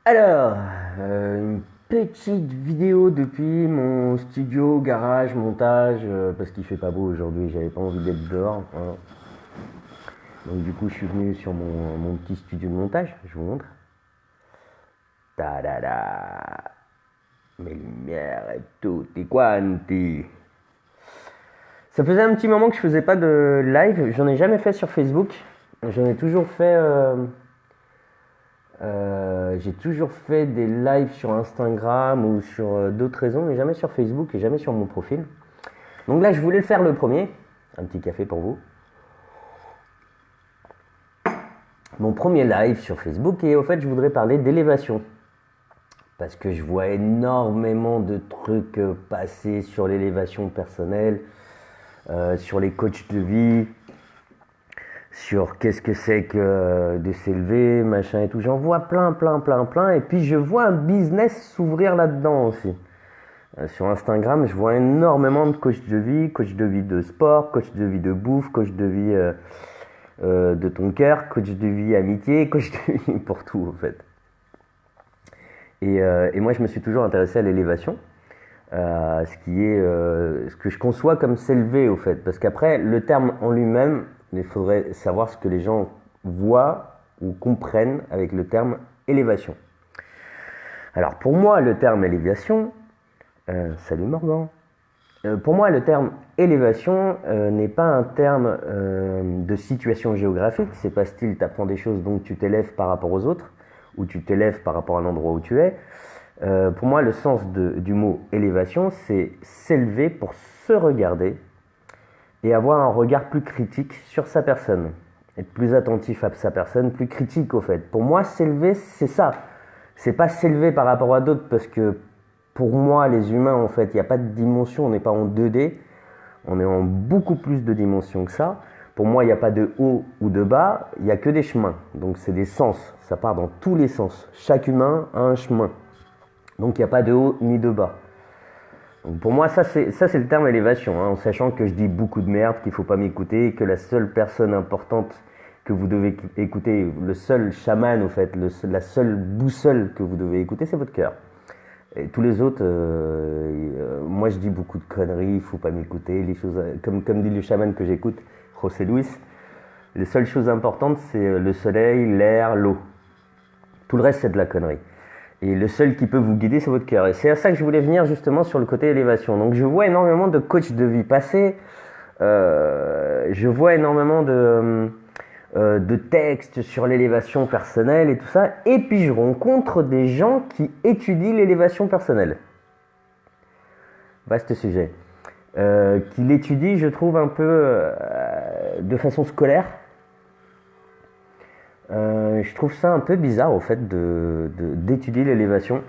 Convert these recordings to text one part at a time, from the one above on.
Alors, une petite vidéo depuis mon studio, garage, montage, parce qu'il fait pas beau aujourd'hui, j'avais pas envie d'être dehors, hein. Donc du coup, je suis venu sur mon petit studio de montage, je vous montre. Ta-da-da, mes lumières et tutti quanti. Ça faisait un petit moment que je faisais pas de live, j'en ai jamais fait sur Facebook. J'en ai toujours fait j'ai toujours fait des lives sur Instagram ou sur d'autres réseaux, mais jamais sur Facebook et jamais sur mon profil. Donc là, je voulais le faire le premier. Un petit café pour vous. Mon premier live sur Facebook, et au fait, je voudrais parler d'élévation. Parce que je vois énormément de trucs passer sur l'élévation personnelle, sur les coachs de vie, sur qu'est-ce que c'est que de s'élever, machin et tout. J'en vois plein. Et puis je vois un business s'ouvrir là-dedans aussi. Sur Instagram, je vois énormément de coach de vie de sport, coach de vie de bouffe, coach de vie de ton cœur, coach de vie amitié, coach de vie pour tout en fait. Et moi, je me suis toujours intéressé à l'élévation, ce qui est ce que je conçois comme s'élever au fait. Parce qu'après, le terme en lui-même, il faudrait savoir ce que les gens voient ou comprennent avec le terme élévation. Alors pour moi, le terme élévation, salut Morgan. Pour moi, le terme élévation n'est pas un terme de situation géographique. C'est pas style t'apprends des choses donc tu t'élèves par rapport aux autres ou tu t'élèves par rapport à l'endroit où tu es. Pour moi, le sens du mot élévation, c'est s'élever pour se regarder et avoir un regard plus critique sur sa personne. Être plus attentif à sa personne, plus critique au fait. Pour moi, s'élever, c'est ça. C'est pas s'élever par rapport à d'autres parce que pour moi, les humains, en fait, il n'y a pas de dimension, on n'est pas en 2D, on est en beaucoup plus de dimensions que ça. Pour moi, il n'y a pas de haut ou de bas, il n'y a que des chemins. Donc c'est des sens, ça part dans tous les sens. Chaque humain a un chemin. Donc il n'y a pas de haut ni de bas. Donc pour moi, ça c'est le terme élévation, hein, en sachant que je dis beaucoup de merde, qu'il ne faut pas m'écouter, que la seule personne importante que vous devez écouter, le seul chaman, au fait, la seule boussole que vous devez écouter, c'est votre cœur. Et tous les autres, moi je dis beaucoup de conneries, il faut pas m'écouter. Les choses, comme dit le chaman que j'écoute, José Luis, les seules choses importantes c'est le soleil, l'air, l'eau. Tout le reste c'est de la connerie. Et le seul qui peut vous guider c'est votre cœur. Et c'est à ça que je voulais venir justement sur le côté élévation. Donc je vois énormément de coachs de vie passés, je vois énormément de textes sur l'élévation personnelle et tout ça. Et puis je rencontre des gens qui étudient l'élévation personnelle. Vaste sujet. Qui l'étudient, je trouve, un peu de façon scolaire. Je trouve ça un peu bizarre, au fait, d'étudier l'élévation.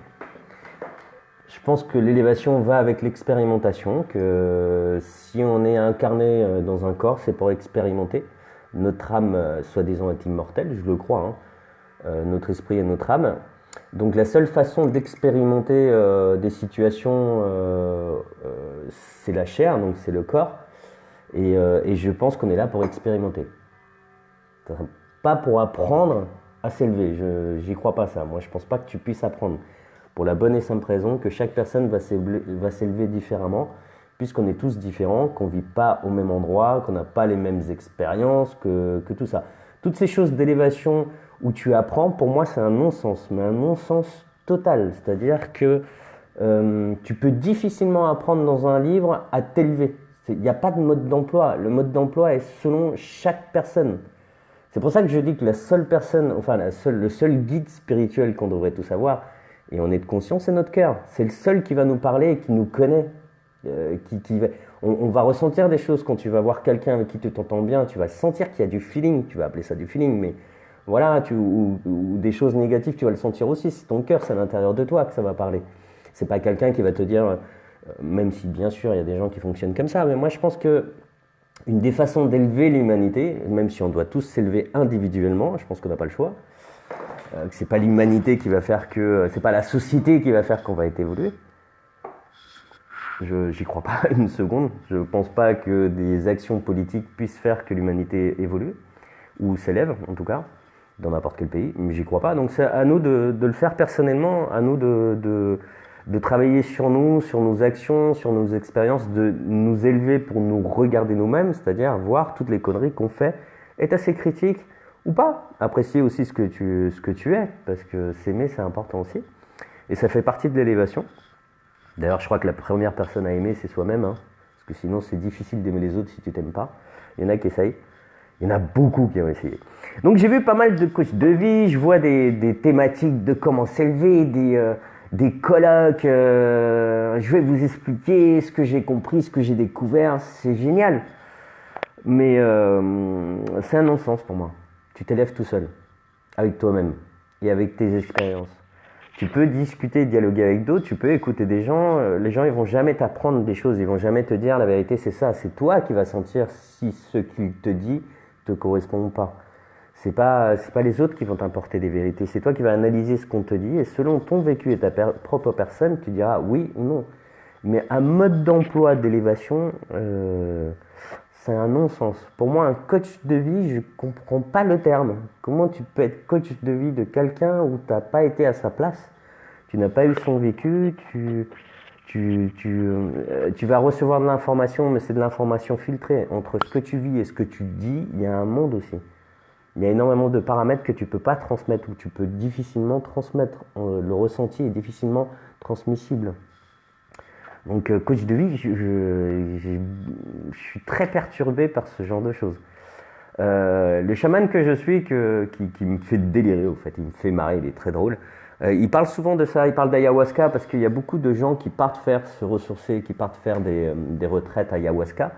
Je pense que l'élévation va avec l'expérimentation, que si on est incarné dans un corps, c'est pour expérimenter. Notre âme, soi-disant, est immortelle, je le crois, hein. Notre esprit et notre âme. Donc la seule façon d'expérimenter des situations, c'est la chair, donc c'est le corps. Et je pense qu'on est là pour expérimenter. Pas pour apprendre à s'élever. J'y crois pas ça. Moi, je pense pas que tu puisses apprendre. Pour la bonne et simple raison que chaque personne va s'élever différemment, puisqu'on est tous différents, qu'on vit pas au même endroit, qu'on n'a pas les mêmes expériences, que tout ça. Toutes ces choses d'élévation où tu apprends, pour moi, c'est un non-sens, mais un non-sens total. C'est-à-dire que tu peux difficilement apprendre dans un livre à t'élever. Il n'y a pas de mode d'emploi. Le mode d'emploi est selon chaque personne. C'est pour ça que je dis que la seule personne, enfin le seul guide spirituel qu'on devrait tous avoir, et on est de conscience, c'est notre cœur. C'est le seul qui va nous parler et qui nous connaît. On va ressentir des choses quand tu vas voir quelqu'un avec qui tu t'entends bien, tu vas sentir qu'il y a du feeling, tu vas appeler ça du feeling, mais voilà, ou des choses négatives, tu vas le sentir aussi. C'est ton cœur, c'est à l'intérieur de toi que ça va parler. C'est pas quelqu'un qui va te dire, même si bien sûr il y a des gens qui fonctionnent comme ça, mais moi je pense que une des façons d'élever l'humanité, même si on doit tous s'élever individuellement, je pense qu'on n'a pas le choix, que c'est pas l'humanité qui va faire que, c'est pas la société qui va faire qu'on va être évolué. J'y crois pas une seconde. Je pense pas que des actions politiques puissent faire que l'humanité évolue ou s'élève en tout cas. dans n'importe quel pays, mais j'y crois pas. Donc c'est à nous de le faire personnellement, à nous de travailler sur nous, sur nos actions, sur nos expériences, de nous élever pour nous regarder nous-mêmes, c'est-à-dire voir toutes les conneries qu'on fait, être assez critique ou pas, apprécier aussi ce que tu es, parce que s'aimer c'est important aussi, et ça fait partie de l'élévation. D'ailleurs je crois que la première personne à aimer c'est soi-même, hein, parce que sinon c'est difficile d'aimer les autres si tu t'aimes pas. Il y en a qui essayent. Il y en a beaucoup qui ont essayé. Donc j'ai vu pas mal de coachs de vie, je vois des thématiques de comment s'élever, des colloques, je vais vous expliquer ce que j'ai compris, ce que j'ai découvert, c'est génial. Mais c'est un non-sens pour moi. Tu t'élèves tout seul, avec toi-même et avec tes expériences. Tu peux discuter, dialoguer avec d'autres, tu peux écouter des gens, les gens ils vont jamais t'apprendre des choses, ils vont jamais te dire la vérité c'est ça, c'est toi qui vas sentir si ce qu'il te dit te correspond ou pas. C'est pas les autres qui vont t'apporter des vérités, c'est toi qui vas analyser ce qu'on te dit et selon ton vécu et ta propre personne, tu diras oui ou non. Mais un mode d'emploi d'élévation, c'est un non-sens. Pour moi, un coach de vie, je comprends pas le terme. Comment tu peux être coach de vie de quelqu'un où tu n'as pas été à sa place, tu n'as pas eu son vécu, tu vas recevoir de l'information, mais c'est de l'information filtrée. Entre ce que tu vis et ce que tu dis, il y a un monde aussi. Il y a énormément de paramètres que tu ne peux pas transmettre ou tu peux difficilement transmettre. Le ressenti est difficilement transmissible. Donc coach de vie, je suis très perturbé par ce genre de choses. Le chaman que je suis, qui me fait délirer au fait, il me fait marrer, il est très drôle. Il parle souvent de ça, il parle d'ayahuasca parce qu'il y a beaucoup de gens qui partent faire se ressourcer, qui partent faire des retraites ayahuasca,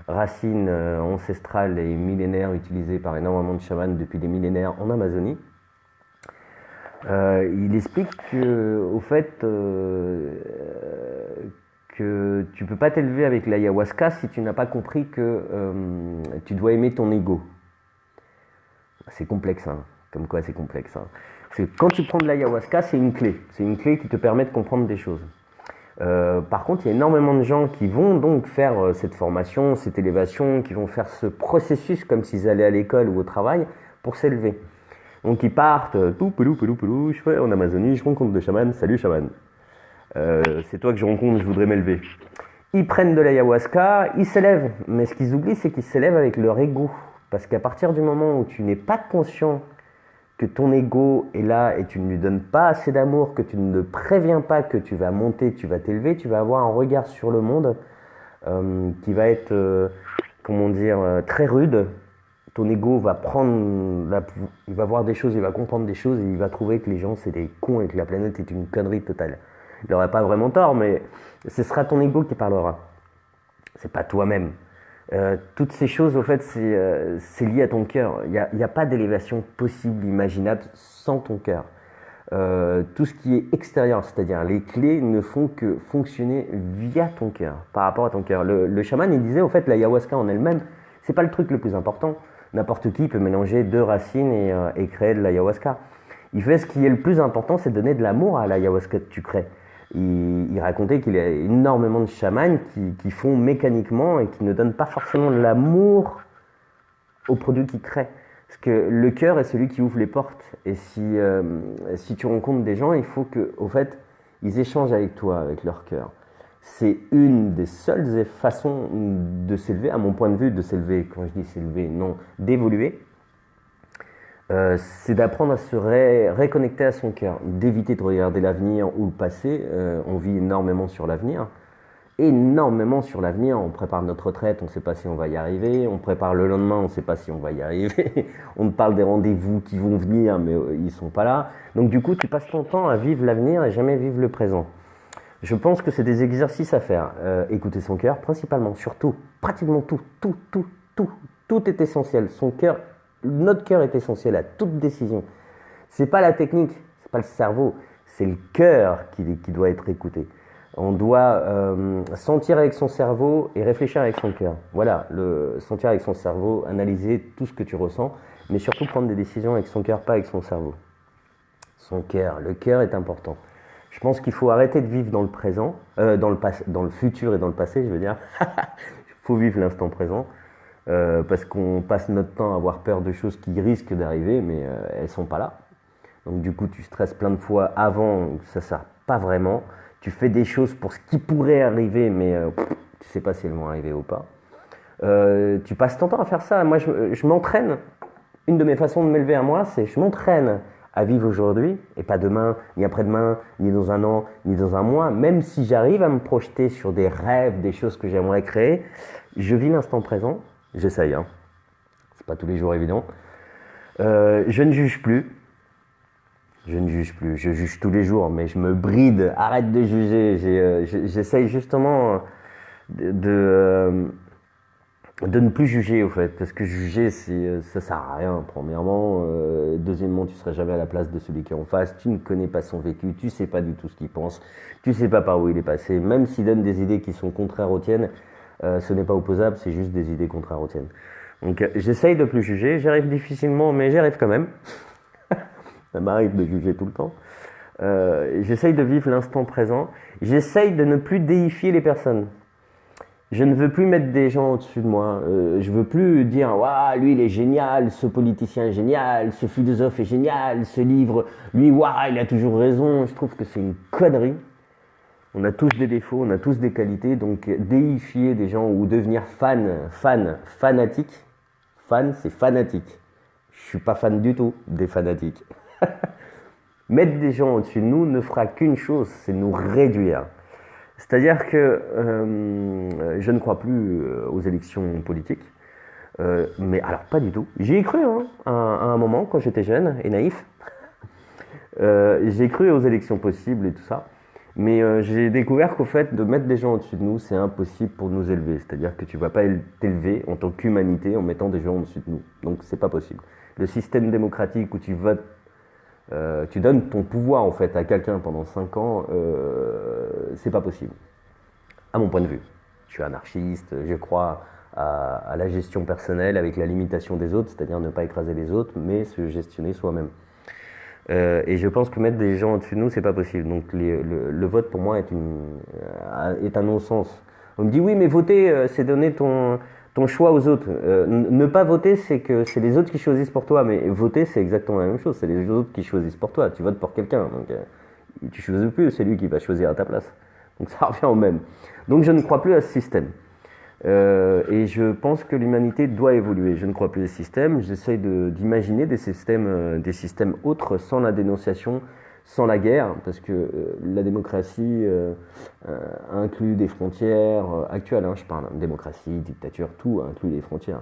racine ancestrale et millénaire utilisée par énormément de chamans depuis des millénaires en Amazonie. Il explique au fait que tu peux pas t'élever avec l'ayahuasca si tu n'as pas compris que tu dois aimer ton ego. C'est complexe, hein. Comme quoi c'est complexe. Hein. Parce que quand tu prends de l'ayahuasca, c'est une clé. C'est une clé qui te permet de comprendre des choses. Par contre, il y a énormément de gens qui vont donc faire cette formation, cette élévation, qui vont faire ce processus comme s'ils allaient à l'école ou au travail pour s'élever. Donc ils partent, je fais en Amazonie, je rencontre des chamans, salut chaman. C'est toi que je rencontre, je voudrais m'élever. Ils prennent de l'ayahuasca, ils s'élèvent. Mais ce qu'ils oublient, c'est qu'ils s'élèvent avec leur ego. Parce qu'à partir du moment où tu n'es pas conscient que ton ego est là et tu ne lui donnes pas assez d'amour, que tu ne le préviens pas que tu vas monter, tu vas t'élever, tu vas avoir un regard sur le monde qui va être, très rude. Ton ego va il va voir des choses, il va comprendre des choses et il va trouver que les gens c'est des cons et que la planète est une connerie totale. Il n'aurait pas vraiment tort, mais ce sera ton ego qui parlera. C'est pas toi-même. Toutes ces choses, au fait, c'est lié à ton cœur. Il n'y a pas d'élévation possible, imaginable, sans ton cœur. Tout ce qui est extérieur, c'est-à-dire les clés, ne font que fonctionner via ton cœur, par rapport à ton cœur. Le chaman, il disait, au fait, l'ayahuasca en elle-même, c'est pas le truc le plus important. N'importe qui peut mélanger 2 racines et créer de l'ayahuasca. Il fait ce qui est le plus important, c'est donner de l'amour à l'ayahuasca que tu crées. Il racontait qu'il y a énormément de chamans qui font mécaniquement et qui ne donnent pas forcément de l'amour au produit qu'ils créent. Parce que le cœur est celui qui ouvre les portes. Et si tu rencontres des gens, il faut que, au fait, ils échangent avec toi, avec leur cœur. C'est une des seules façons de s'élever, à mon point de vue, de s'élever, quand je dis s'élever, non, d'évoluer. C'est d'apprendre à se reconnecter à son cœur, d'éviter de regarder l'avenir ou le passé. On vit énormément sur l'avenir. On prépare notre retraite, on ne sait pas si on va y arriver. On prépare le lendemain, on ne sait pas si on va y arriver. On te parle des rendez-vous qui vont venir, mais ils ne sont pas là. Donc du coup, tu passes ton temps à vivre l'avenir et jamais vivre le présent. Je pense que c'est des exercices à faire. Écouter son cœur, principalement, surtout, pratiquement tout est essentiel. Notre cœur est essentiel à toute décision. C'est pas la technique, c'est pas le cerveau, c'est le cœur qui doit être écouté. On doit sentir avec son cerveau et réfléchir avec son cœur. Voilà, sentir avec son cerveau, analyser tout ce que tu ressens, mais surtout prendre des décisions avec son cœur, pas avec son cerveau. Son cœur, le cœur est important. Je pense qu'il faut arrêter de vivre dans le présent, dans le futur et dans le passé, je veux dire. Il faut vivre l'instant présent. parce qu'on passe notre temps à avoir peur de choses qui risquent d'arriver, mais elles sont pas là. Donc du coup, tu stresses plein de fois avant, ça sert pas vraiment. Tu fais des choses pour ce qui pourrait arriver, mais tu sais pas si elles vont arriver ou pas. Tu passes ton temps à faire ça. Moi, je m'entraîne. Une de mes façons de m'élever à moi, c'est je m'entraîne à vivre aujourd'hui et pas demain, ni après-demain, ni dans un an, ni dans un mois. Même si j'arrive à me projeter sur des rêves, des choses que j'aimerais créer, je vis l'instant présent. J'essaye, hein. C'est pas tous les jours évident. Je ne juge plus. Je ne juge plus. Je juge tous les jours, mais je me bride. Arrête de juger. J'essaye justement de ne plus juger au fait, parce que juger ça sert à rien premièrement, deuxièmement tu seras jamais à la place de celui qui est en face, tu ne connais pas son vécu, tu sais pas du tout ce qu'il pense, tu sais pas par où il est passé, même s'il donne des idées qui sont contraires aux tiennes, ce n'est pas opposable, c'est juste des idées contraires aux tiennes. Donc j'essaye de plus juger, j'arrive difficilement mais j'y arrive quand même. Ça m'arrive de juger tout le temps. J'essaye de vivre l'instant présent, j'essaye de ne plus déifier les personnes. Je ne veux plus mettre des gens au-dessus de moi. Je veux plus dire waouh, lui il est génial, ce politicien est génial, ce philosophe est génial, ce livre, lui waouh, il a toujours raison. Je trouve que c'est une connerie. On a tous des défauts, on a tous des qualités, donc déifier des gens ou devenir fanatique. Fan, c'est fanatique. Je suis pas fan du tout des fanatiques. Mettre des gens au-dessus de nous ne fera qu'une chose, c'est nous réduire. C'est-à-dire que je ne crois plus aux élections politiques, mais alors pas du tout. J'y ai cru hein, à un moment quand j'étais jeune et naïf. J'ai cru aux élections possibles et tout ça, mais j'ai découvert qu'au fait de mettre des gens au-dessus de nous, c'est impossible pour nous élever. C'est-à-dire que tu ne vas pas t'élever en tant qu'humanité en mettant des gens au-dessus de nous. Donc c'est pas possible. Le système démocratique où tu votes, tu donnes ton pouvoir en fait à quelqu'un pendant 5 ans, c'est pas possible. À mon point de vue. Je suis anarchiste, je crois à la gestion personnelle avec la limitation des autres, c'est-à-dire ne pas écraser les autres, mais se gestionner soi-même. Et je pense que mettre des gens au-dessus de nous, c'est pas possible. Donc le vote pour moi est un non-sens. On me dit oui, mais voter, c'est donner ton choix aux autres. Ne pas voter, c'est que c'est les autres qui choisissent pour toi, mais voter, c'est exactement la même chose. C'est les autres qui choisissent pour toi. Tu votes pour quelqu'un, donc tu choisis plus, c'est lui qui va choisir à ta place. Donc ça revient au même. Donc je ne crois plus à ce système. Et je pense que l'humanité doit évoluer. Je ne crois plus à ce système. J'essaye d'imaginer des systèmes autres, sans la dénonciation, sans la guerre, parce que la démocratie inclut des frontières actuelles. Hein, je parle démocratie, dictature, tout inclut des frontières.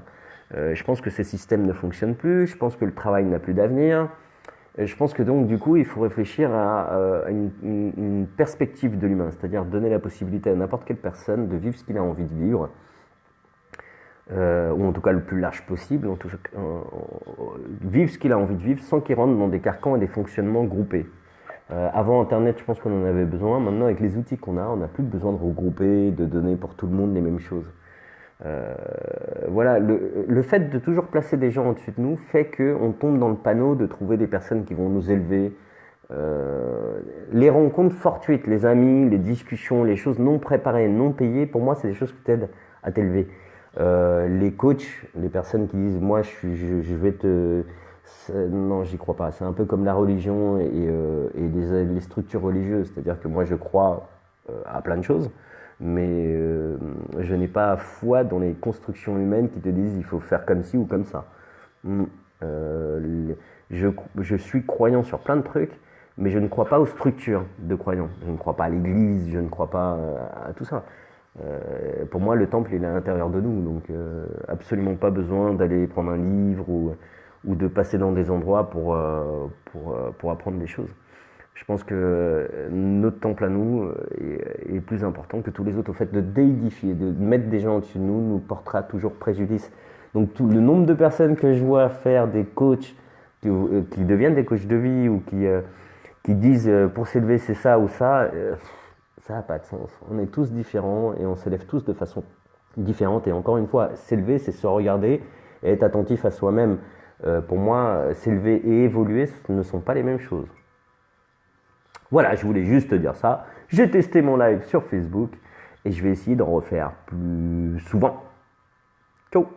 Je pense que ces systèmes ne fonctionnent plus. Je pense que le travail n'a plus d'avenir. Je pense que donc du coup il faut réfléchir à une perspective de l'humain, c'est-à-dire donner la possibilité à n'importe quelle personne de vivre ce qu'il a envie de vivre, ou en tout cas le plus large possible, vivre ce qu'il a envie de vivre sans qu'il rentre dans des carcans et des fonctionnements groupés. Avant Internet, je pense qu'on en avait besoin. Maintenant, avec les outils qu'on a, on n'a plus besoin de regrouper, de donner pour tout le monde les mêmes choses. Voilà, le fait de toujours placer des gens au-dessus de nous fait qu'on tombe dans le panneau de trouver des personnes qui vont nous élever. Les rencontres fortuites, les amis, les discussions, les choses non préparées, non payées, pour moi, c'est des choses qui t'aident à t'élever. Les coachs, les personnes qui disent moi je vais te... Non, j'y crois pas. C'est un peu comme la religion et les structures religieuses. C'est-à-dire que moi je crois à plein de choses, mais je n'ai pas foi dans les constructions humaines qui te disent il faut faire comme ci ou comme ça. Je suis croyant sur plein de trucs, mais je ne crois pas aux structures de croyants. Je ne crois pas à l'église, je ne crois pas à tout ça. Pour moi, le temple il est à l'intérieur de nous, donc absolument pas besoin d'aller prendre un livre ou de passer dans des endroits pour apprendre des choses. Je pense que notre temple à nous est plus important que tous les autres. Au fait de déidifier, de mettre des gens au-dessus de nous, nous portera toujours préjudice. Donc tout le nombre de personnes que je vois faire des coachs, qui deviennent des coachs de vie ou qui disent pour s'élever c'est ça ou ça, ça n'a pas de sens. On est tous différents et on s'élève tous de façon différente. Et encore une fois, s'élever, c'est se regarder et être attentif à soi-même. Pour moi, s'élever et évoluer ce ne sont pas les mêmes choses. Voilà, je voulais juste te dire ça. J'ai testé mon live sur Facebook et je vais essayer d'en refaire plus souvent. Ciao!